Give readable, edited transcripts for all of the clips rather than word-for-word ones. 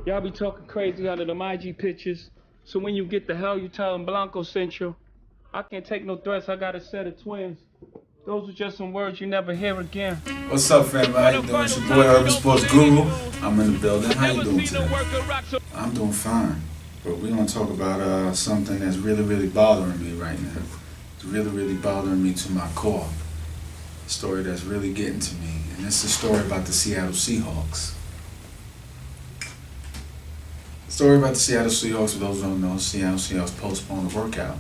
Y'all be talking crazy under them IG pictures. So when you get the hell, you tell them Blanco sent you. I can't take no threats. I got a set of twins. Those are just some words you never hear again. What's up, family? How you doing? It's your boy Urban Sports Guru. I'm in the building. How you doing today? I'm doing fine. But we're gonna talk about something that's really bothering me right now. It's really bothering me to my core. A story that's really getting to me, and it's a story about the Seattle Seahawks. Story about the Seattle Seahawks. For those who don't know, Seattle Seahawks postponed a workout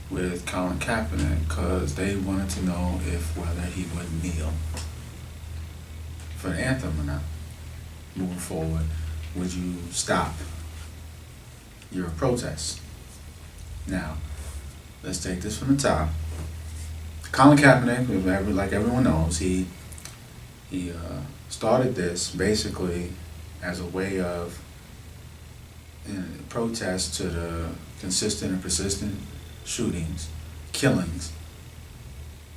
with Colin Kaepernick because they wanted to know if whether he would kneel for the anthem or not. Moving forward, would you stop your protest? Now, let's take this from the top. Colin Kaepernick, like everyone knows, he started this basically as a way of protest to the consistent and persistent shootings, killings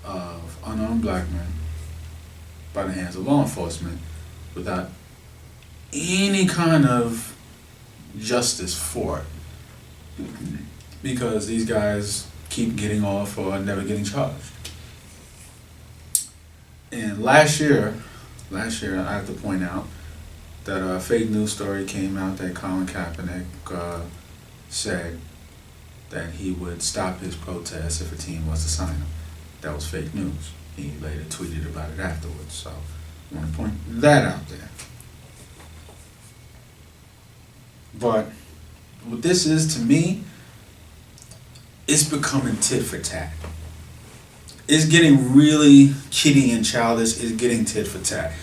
of unarmed black men by the hands of law enforcement without any kind of justice for it. Because these guys keep getting off or never getting charged. And last year I have to point out that a fake news story came out that Colin Kaepernick said that he would stop his protest if a team was to sign him. That was fake news. He later tweeted about it afterwards. So I want to point that out there. But what this is to me, it's becoming tit for tat. It's getting really kiddie and childish. It's getting tit for tat.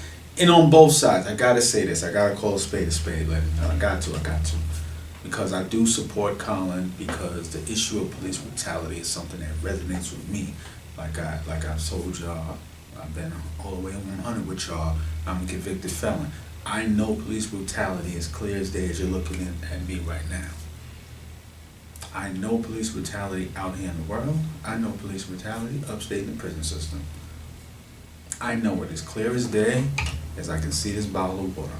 And on both sides, I gotta say this. I gotta call a spade, let him know. I got to. Because I do support Colin, because the issue of police brutality is something that resonates with me. Like I've told y'all, I've been all the way on 100 with y'all. I'm a convicted felon. I know police brutality as clear as day as you're looking at me right now. I know police brutality out here in the world. I know police brutality upstate in the prison system. I know it as clear as day as I can see this bottle of water.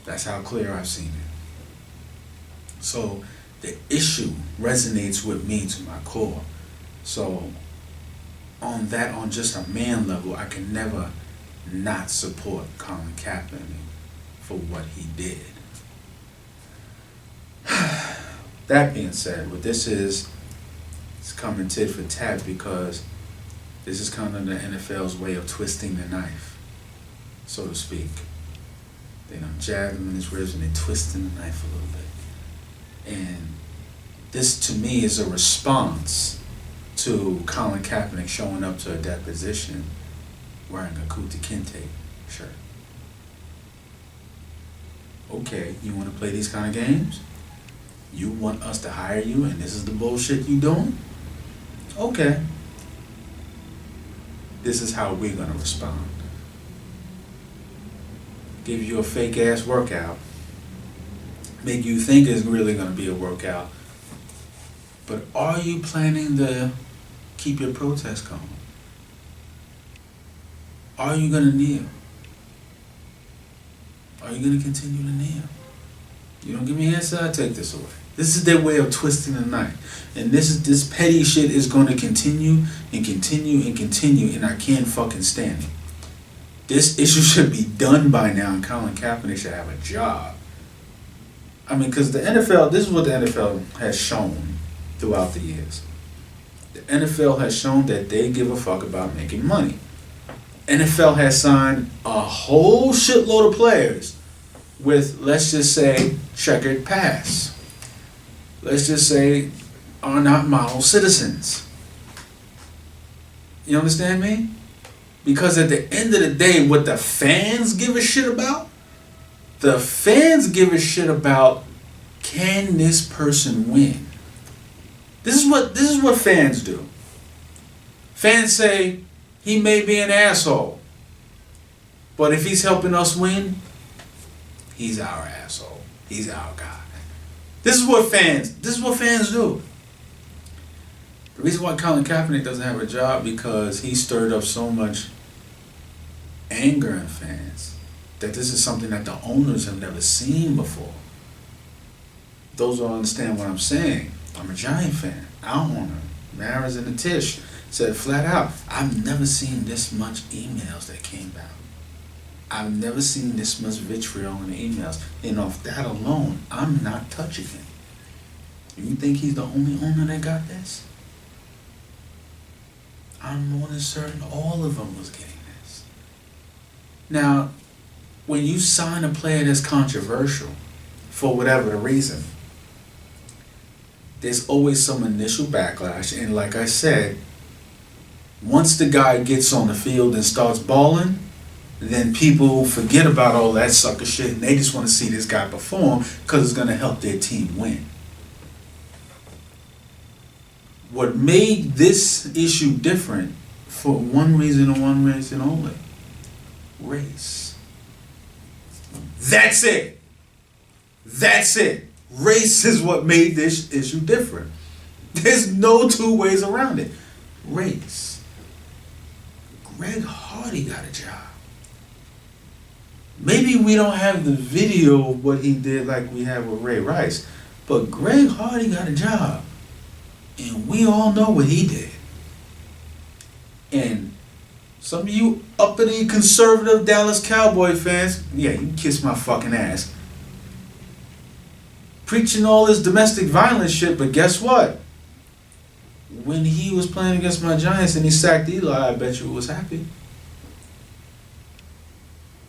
That's how clear I've seen it. So the issue resonates with me to my core. So on just a man level, I can never not support Colin Kaepernick for what he did. That being said, what this is, it's coming tit for tat because this is kind of the NFL's way of twisting the knife, so to speak. They done jab him in his ribs and they twisting the knife a little bit. And this to me is a response to Colin Kaepernick showing up to a deposition wearing a Kunta Kinte shirt. Okay, you want to play these kind of games? You want us to hire you and this is the bullshit you doing? Okay. This is how we're going to respond. Give you a fake ass workout. Make you think it's really going to be a workout. But are you planning to keep your protest going? Are you going to kneel? Are you going to continue to kneel? You don't give me an answer, I take this away. This is their way of twisting the knife. And this petty shit is going to continue and continue, and I can't fucking stand it. This issue should be done by now, and Colin Kaepernick should have a job. I mean, because the NFL, this is what the NFL has shown throughout the years. The NFL has shown that they give a fuck about making money. NFL has signed a whole shitload of players with, let's just say, checkered past. Let's just say, are not model citizens. You understand me? Because at the end of the day, what the fans give a shit about, the fans give a shit about, can this person win? This is what fans do. Fans say, he may be an asshole, but if he's helping us win, he's our asshole. He's our guy. This is what fans do. The reason why Colin Kaepernick doesn't have a job because he stirred up so much anger in fans that this is something that the owners have never seen before. Those who understand what I'm saying. I'm a Giant fan. Our owner, Maras and the Tish, said flat out, I've never seen this much emails that came out. I've never seen this much vitriol in the emails. And off that alone, I'm not touching him. You think he's the only owner that got this? I'm more than certain all of them was getting this. Now, when you sign a player that's controversial, for whatever the reason, there's always some initial backlash. And like I said, once the guy gets on the field and starts balling, then people forget about all that sucker shit and they just want to see this guy perform because it's going to help their team win. What made this issue different, for one reason and one reason only: race. That's it. That's it. Race is what made this issue different. There's no two ways around it. Race. Greg Hardy got a job. Maybe we don't have the video of what he did like we have with Ray Rice, but Greg Hardy got a job. And we all know what he did. And some of you uppity conservative Dallas Cowboy fans, yeah, you can kiss my fucking ass. Preaching all this domestic violence shit, but guess what? When he was playing against my Giants and he sacked Eli, I bet you was happy.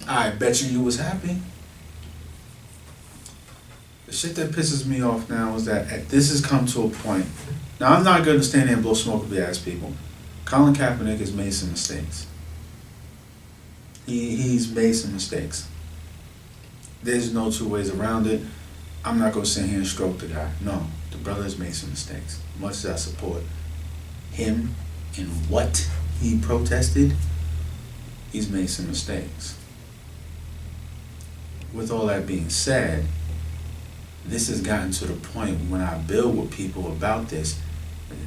I bet you was happy. The shit that pisses me off now is that this has come to a point. Now, I'm not going to stand there and blow smoke up the ass, people. Colin Kaepernick has made some mistakes. He's made some mistakes. There's no two ways around it. I'm not going to sit here and stroke the guy. No, the brother has made some mistakes. Much as I support him and what he protested, he's made some mistakes. With all that being said, this has gotten to the point when I build with people about this,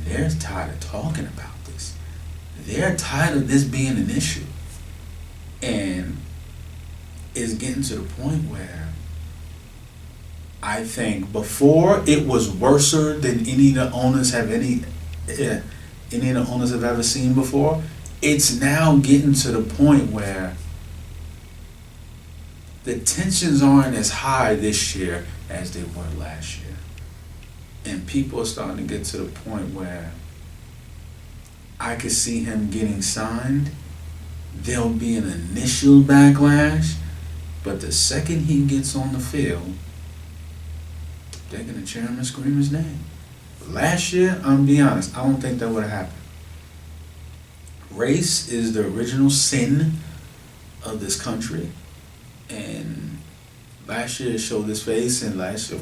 they're tired of talking about this. They're tired of this being an issue. And it's getting to the point where I think before it was worse than any of the owners have ever seen before. It's now getting to the point where the tensions aren't as high this year as they were last year. And people are starting to get to the point where I could see him getting signed. There'll be an initial backlash, but the second he gets on the field, they're going to cheer him and scream his name. Last year, I'm going to be honest, I don't think that would have happened. Race is the original sin of this country. And last year it showed his face, and last year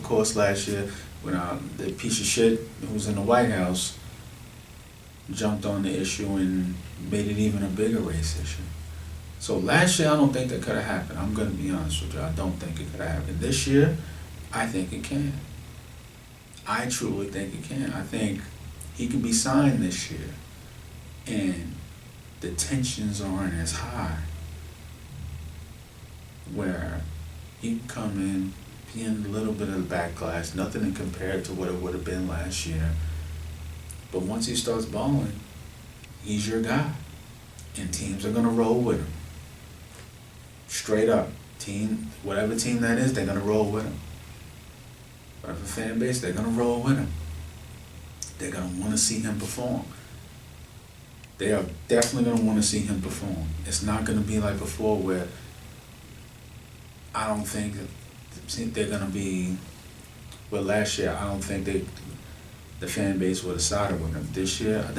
when the piece of shit who was in the White House jumped on the issue and made it even a bigger race issue. So last year I don't think that could have happened. I'm going to be honest with you. I don't think it could have happened. This year, I think it can. I truly think it can. I think he could be signed this year, and the tensions aren't as high, where he can come in, be in a little bit of backlash, nothing compared to what it would have been last year. But once he starts balling, he's your guy. And teams are going to roll with him. Straight up. Whatever team that is, they're going to roll with him. Whatever fan base, they're going to roll with him. They're going to want to see him perform. They are definitely going to want to see him perform. It's not going to be like before where I don't think they're going to be, well, last year, I don't think the fan base would have sided with him. This year, I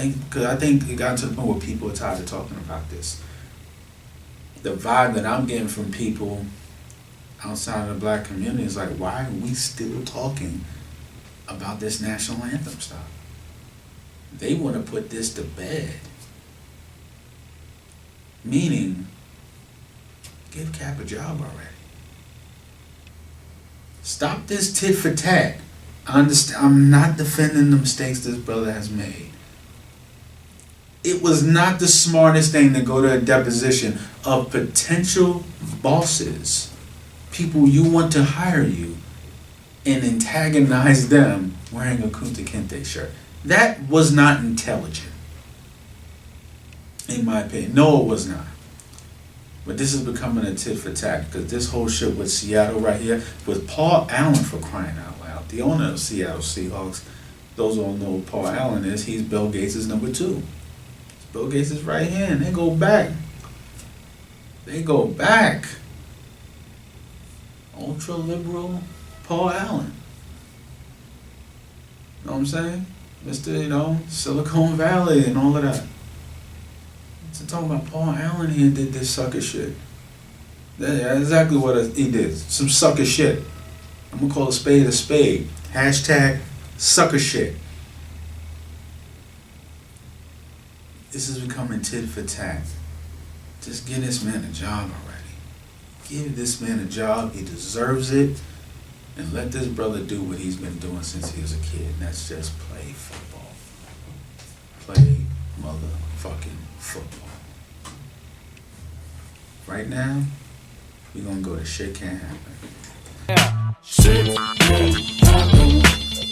think it got to the point where people are tired of talking about this. The vibe that I'm getting from people outside of the black community is like, why are we still talking about this national anthem stuff? They want to put this to bed. Meaning, give Cap a job already. Stop this tit for tat. I understand. I'm not defending the mistakes this brother has made. it was not the smartest thing to go to a deposition of potential bosses, people you want to hire you, and antagonize them wearing a Kunta Kinte shirt. That was not intelligent, in my opinion. No, it was not. But this is becoming a tit for tat, because this whole shit with Seattle right here, with Paul Allen, for crying out loud, the owner of Seattle Seahawks. Those who don't know who Paul Allen is, he's Bill Gates' number 2. Bill Gates' right hand. They go back. They go back. Ultra liberal Paul Allen. You know what I'm saying? Mr. Silicon Valley and all of that. So talking about Paul Allen here did this sucker shit. That's exactly what he did. Some sucker shit. I'm gonna call a spade a spade. Hashtag sucker shit. This is becoming tit for tat. Just give this man a job already. Give this man a job. He deserves it. And let this brother do what he's been doing since he was a kid. And that's just play football. Play motherfucking football. Right now, we're gonna go to shit can't happen. Shit can't happen.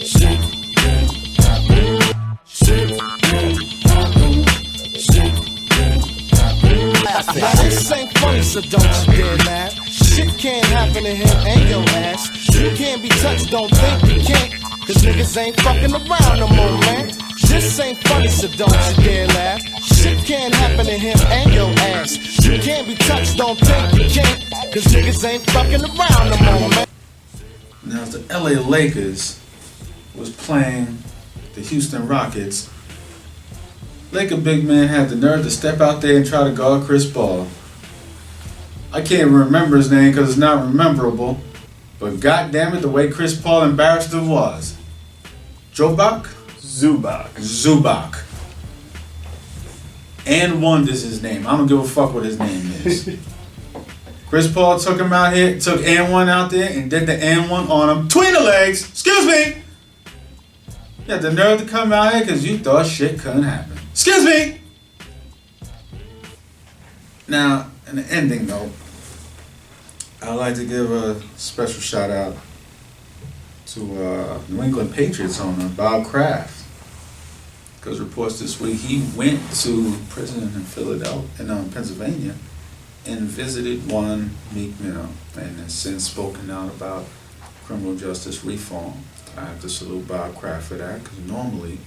Shit can't happen. Shit can't happen. Shit can't happen. Now this ain't funny, so don't you dare laugh. Shit can't happen to him and your ass. You can't be touched, don't think you can't. Cause niggas ain't fucking around no more, man. This ain't funny, so don't you dare laugh. Shit can't happen to him and your ass. You can't be touched, don't think you can't. Cause niggas ain't fucking around no more, man. Now, if the LA Lakers was playing the Houston Rockets, Laker big man had the nerve to step out there and try to guard Chris Paul. I can't even remember his name because it's not rememberable, but goddamn it, the way Chris Paul embarrassed him was. Zubac. And One is his name. I don't give a fuck what his name is. Chris Paul took him out here, took N1 out there and did the N1 on him between the legs. Excuse me. You had the nerve to come out here because you thought shit couldn't happen. Excuse me. Now, in the ending note, I'd like to give a special shout out to New England Patriots owner Bob Kraft. Because reports this week he went to prison in Philadelphia, in Pennsylvania, and visited one Meek Mill, and has since spoken out about criminal justice reform. I have to salute Bob Kraft for that, because normally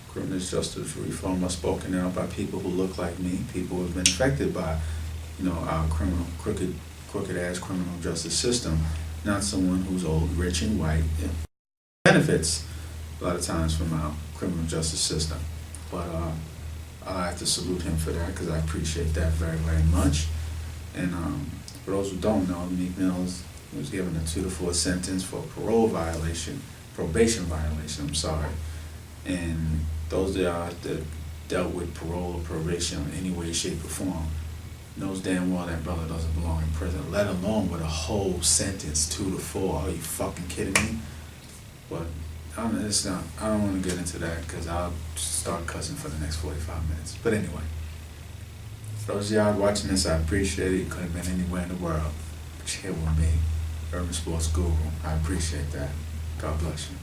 criminal justice reform are spoken out by people who look like me, people who have been affected by, our crooked ass criminal justice system, not someone who's old, rich, and white. It benefits a lot of times from our criminal justice system, but I have to salute him for that because I appreciate that very, very much. And for those who don't know, Meek Mill was given a 2 to 4 sentence for probation violation. I'm sorry, and those that dealt with parole or probation in any way, shape, or form knows damn well that brother doesn't belong in prison, let alone with a whole sentence 2 to 4. Are you fucking kidding me? But I don't want to get into that because I'll start cussing for the next 45 minutes. But anyway, for those of y'all watching this, I appreciate it. You could have been anywhere in the world, but you're here with me, Urban Sports Guru. I appreciate that. God bless you.